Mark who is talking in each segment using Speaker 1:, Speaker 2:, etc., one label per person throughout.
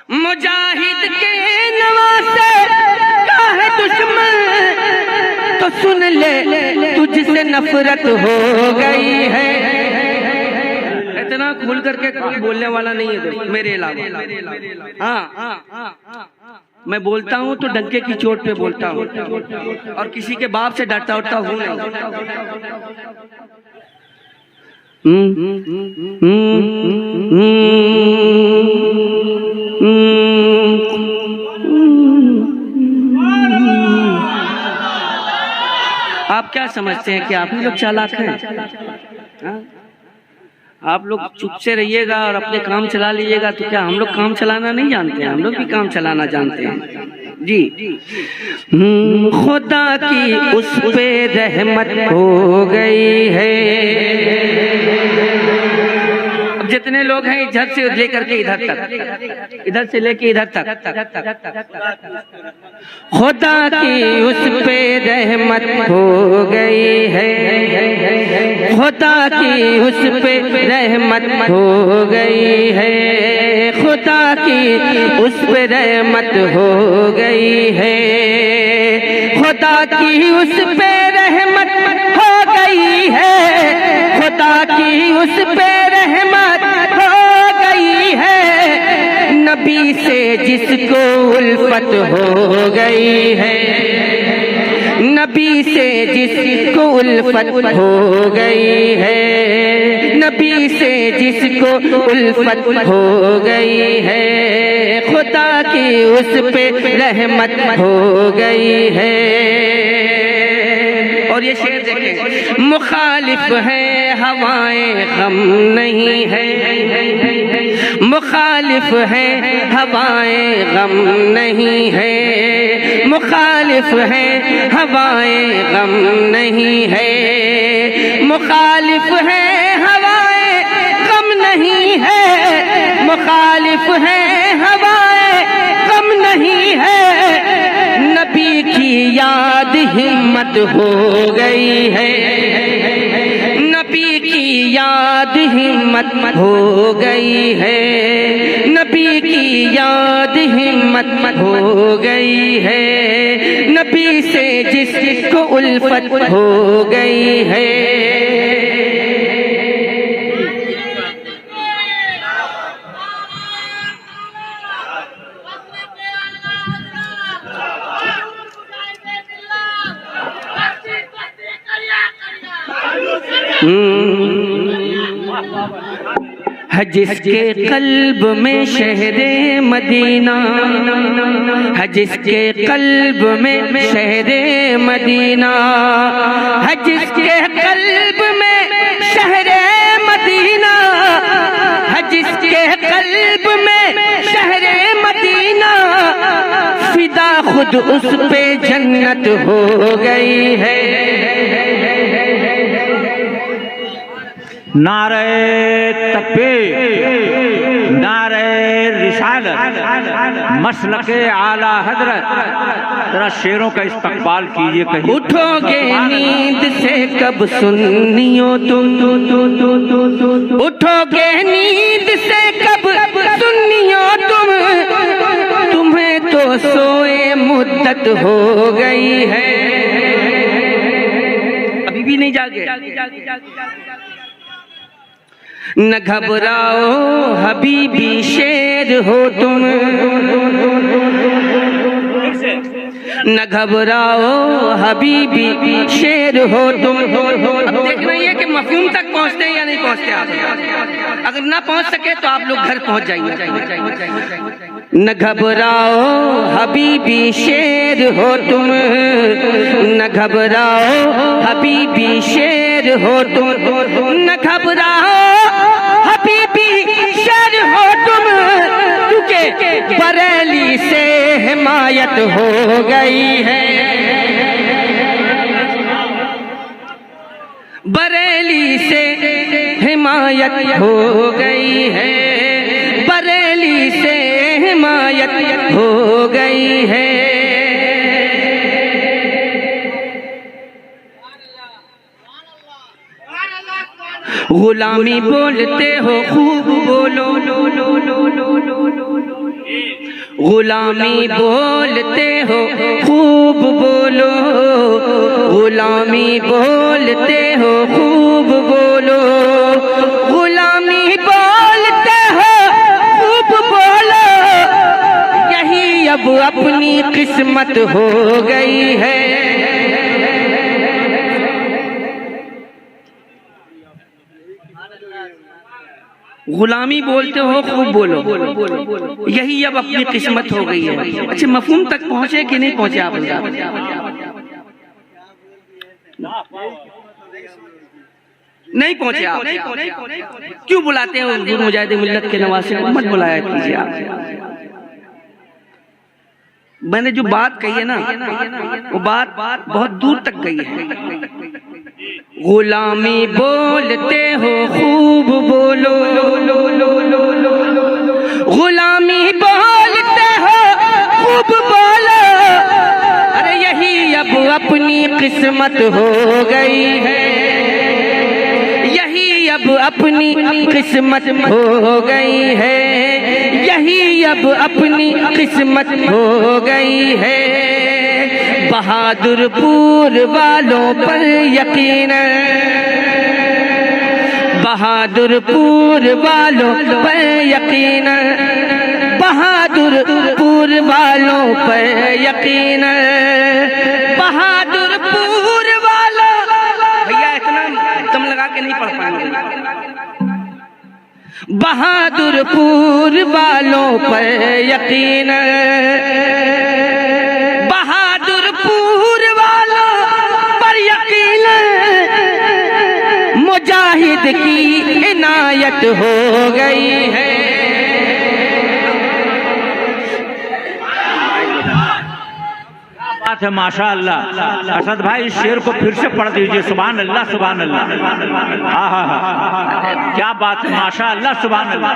Speaker 1: मुजाहिद के नवासे का है दुश्मन तो सुन ले तुझसे नफरत हो गई है। इतना खुल करके कोई बोलने वाला नहीं है मेरे अलावा। हाँ, मैं बोलता हूँ तो डंके की चोट पे बोलता हूँ और किसी के बाप से डरता उठता हूँ नहीं। आप क्या समझते हैं कि आप ही लोग चालाक हैं? आप लोग चुप से रहिएगा और अपने काम चला लीजिएगा तो क्या हम लोग काम चलाना नहीं जानते हैं? हम लोग भी काम चलाना जानते हैं जी। खुदा की उस पे रहमत हो गई है। जितने लोग हैं इधर से लेकर के इधर तक, इधर से लेके इधर तक, खुदा की उस पे रहमत हो गई है। खुदा की उस पे रहमत हो गई है। खुदा की उस पे रहमत हो गई है। खुदा की उस पे रहमत हो गई है। खुदा की उस पे रहमत हो गई है। नबी से जिसको उल्फत हो गई है। नबी से जिसको उल्फत हो गई है। नबी से जिसको उल्फत हो गई है। खुदा की उस पे रहमत हो गई है। और ये शेर देखें, मुखालिफ है हवाएं गम नहीं है। मुखालिफ है हवाएं गम नहीं है। मुखालिफ है हवाएं गम नहीं है। मुखालिफ है हवाएं गम नहीं है। मुखालिफ है हवाएं गम नहीं है। नबी की याद हिम्मत हो गई है। नबी की याद हिम्मत हो गई है। नबी की याद हिम्मत हो गई है। नबी से जिसको उल्फत हो गई है। है जिसके कल्ब में शहरे मदीना, है जिसके कल्ब में शहरे मदीना, है जिसके कल्ब में शहरे मदीना, है जिसके कल्ब में शहरे मदीना, फिदा खुद उस पे जन्नत हो गई है।
Speaker 2: नारे तकबीर, नारे रिसालत, मसलके आला हजरत। जरा शेरों का इस्तकबाल कीजिए कहीं।
Speaker 1: उठोगे नींद से कब सुन्नियों तुम, उठोगे नींद से कब सुन्नियों तुम, तुम्हें तो सोए मुद्दत हो गई है। अभी भी नहीं जागे। न घबराओ हबीबी शेर हो तुम, न घबराओ हबीबी शेर हो तुम। अब देखना ये कि मफहूम तक पहुंचते हैं या नहीं पहुंचते आप। अगर ना पहुंच सके तो आप लोग घर पहुंच जाइए। न घबराओ हबीबी शेर हो तुम, न घबराओ हबीबी शेर हो तुम, न घबराओ हबीबी शेर हो तुम, क्योंकि बरेली से हिमायत हो गई है। बरेली से हिमायत हो गई है। बरेली से हिमायत हो गई है। गुलामी बोलते हो खूब बोलो, लो लो लो लो लो लो लो। गुलामी बोलते हो खूब बोलो, गुलामी बोलते हो खूब बोलो, गुलामी बोलते हो खूब बोलो, यही अब अपनी किस्मत हो गई है। गुलामी बोलते हो खूब बोलो, यही अब अपनी किस्मत हो गई है। अच्छा, मफहूम तक पहुंचे कि नहीं पहुंचे आप? नहीं पहुंचे आप? क्यों बुलाते हैं हुजूर मुजाहिद मिल्लत के नवासे को? मत बुलाया कीजिए आप। मैंने जो बात कही है ना, वो बात बहुत दूर तक गई है। गुलामी बोलते हो खूब बोलो, गुलामी बोलते हो खूब बोलो, अरे यही अब अपनी किस्मत हो गई है, यही अब अपनी किस्मत हो गई है, यही अब अपनी किस्मत हो गई है। बहादुरपुर वालों पर यकीन, बहादुरपुर वालों पर यकीन, बहादुरपुर वालों पर यकीन, बहादुरपुर वालों। भैया इतना दम लगा के नहीं पढ़ पाएंगे। बहादुरपुर वालों पर यकीन, बहादुरपुर वालों पर यकीन, मुजाहिद की इनायत हो गई है।
Speaker 2: बात है माशाअल्लाह। असद भाई इस शेर को फिर से पढ़ दीजिए। सुभान अल्लाह, सुभान अल्लाह। हाँ, क्या बात है माशाअल्लाह, सुभान अल्लाह।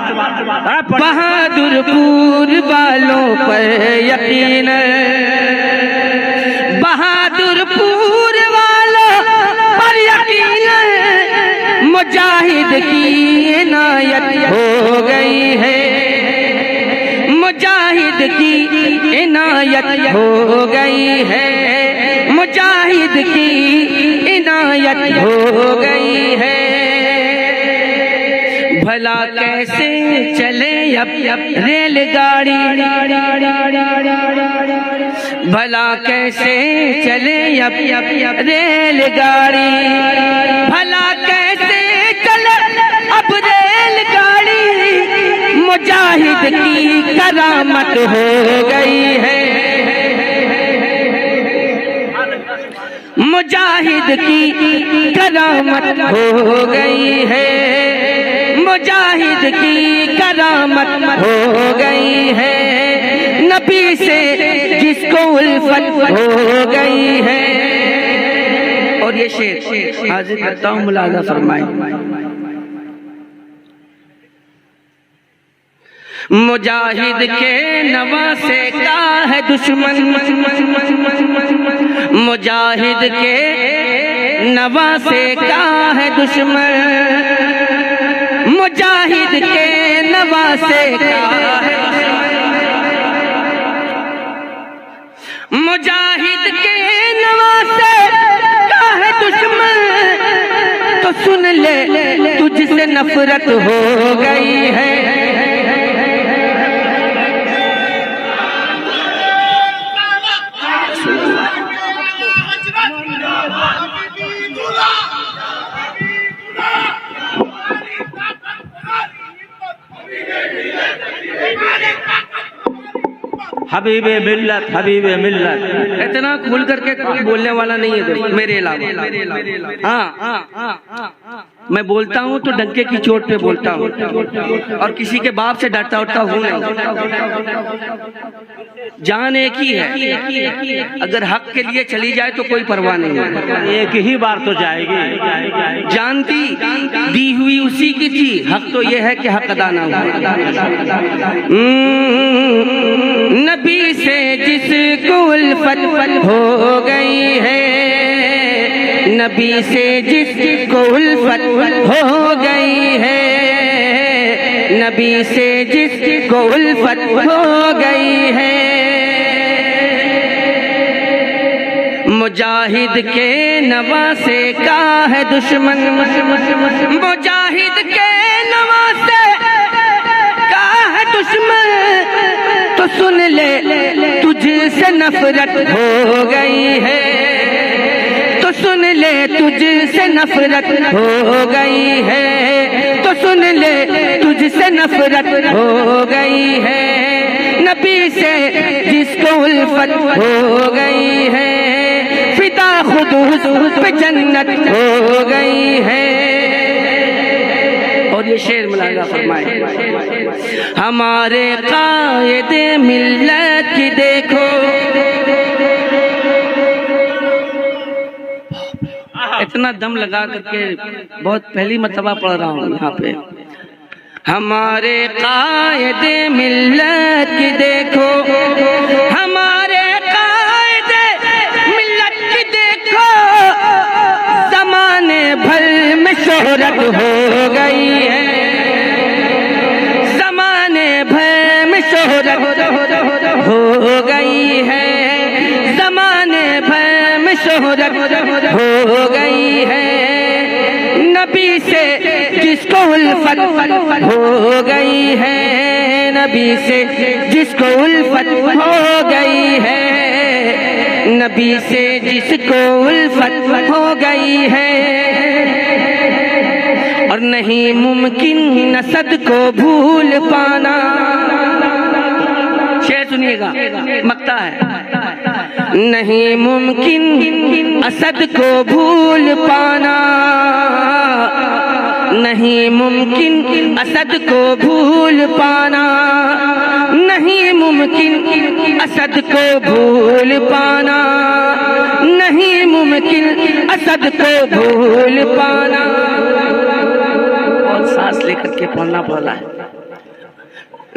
Speaker 1: बहादुरपुर वालों पर यकीन, बहादुरपुर वालों पर यकीन, मुजाहिद की इनायत हो गई है, मुजाहिद की इनायत हो गई है, मुजाहिद की इनायत हो गई है। भला कैसे चले अब रेलगाड़ी, भला कैसे चले अब रेलगाड़ी, भला कैसे चले अब रेलगाड़ी, मुजाहिद की करामत हो गई है, मुजाहिद की करामत हो गई है, मुजाहिद की करामत हो गई है। नबी से जिसको उल्फत हो गई है। और ये शेर हाजिर करता हूँ, मुलाजा फरमाए। मुजाहिद के नवासे का है दुश्मन, मुजाहिद के नवासे का है दुश्मन, मुजाहिद के नवासे का है मुजाहिद के नवासे का है दुश्मन। तो सुन ले तुझसे नफरत हो गई है,
Speaker 2: हबीबे मिल्लत, हबीबे मिल्लत।
Speaker 1: इतना खुल करके कोई बोलने वाला नहीं है मेरे अलावा। हाँ, मैं बोलता हूँ तो डंके की चोट पे बोलता हूँ, और किसी के बाप से डरता उठता हूँ नहीं। जान एक ही है, अगर हक के लिए चली जाए तो कोई परवाह नहीं है।
Speaker 2: एक ही बार तो जाएगी।
Speaker 1: जानती दी हुई उसी की थी, हक तो यह है कि हक अदा ना हो। नबी से जिसको उल्फत हो गई है, नबी से जिसको उल्फत हो गई है, नबी से जिसको उल्फत हो गई है। मुजाहिद के नवासे का है दुश्मन, मुजाहिद के नवासे का है दुश्मन, तो सुन ले तुझसे नफरत हो गई है, तो सुन ले तुझसे नफरत हो गई है, तो सुन ले तुझसे नफरत हो गई है। नबी से जिसको उल्फत हो गई है, फिदा खुद हुज़ूर पे जन्नत हो गई है। और ये शेर मुलाजा फरमाए, हमारे कायदे मिल्लत की देखो, इतना दम लगा करके बहुत पहली मर्तबा पढ़ रहा हूँ यहाँ पे। हमारे कायदे मिल्लत की देखो, हमारे कायदे मिल्लत की देखो, ज़माने भर में शोहरत हो गई है, ज़माने भर में शोहरत हो गई है, ज़माने भर में शोहरत हो गई है। नबी से जिसको उल्फत हो गई है, नबी से जिसको उल्फत हो गई है, नबी से जिसको उल्फत हो गई है। और नहीं मुमकिन नसद को भूल पाना, शेर सुनिएगा मक्ता है, नहीं मुमकिन असद को भूल पाना, नहीं मुमकिन असद को भूल पाना, नहीं मुमकिन असद को भूल पाना, नहीं मुमकिन असद को भूल पाना। और सांस लेकर के पढ़ना पड़ रहा है,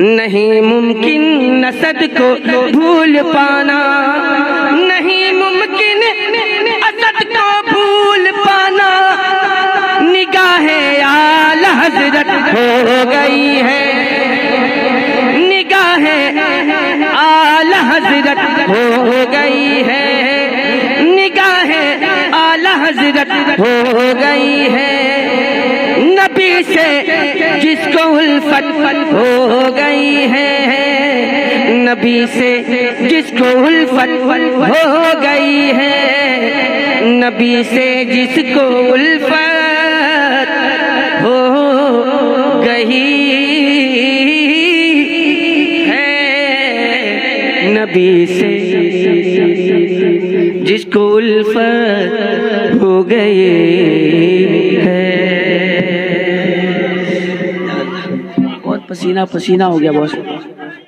Speaker 1: नहीं मुमकिन असद को भूल पाना, नहीं मुमकिन असद को भूल पाना। निगाहे आला हजरत हो गई है, निगाहे आला हजरत हो गई है, निगाहे आला हजरत हो गई है। नबी से जिसको उल्फत हो गई है, नबी से जिसको उल्फत हो गई है, नबी से जिसको उल्फत हो गई है, नबी से जिसको उल्फत हो गई है। बहुत पसीना पसीना हो गया बॉस।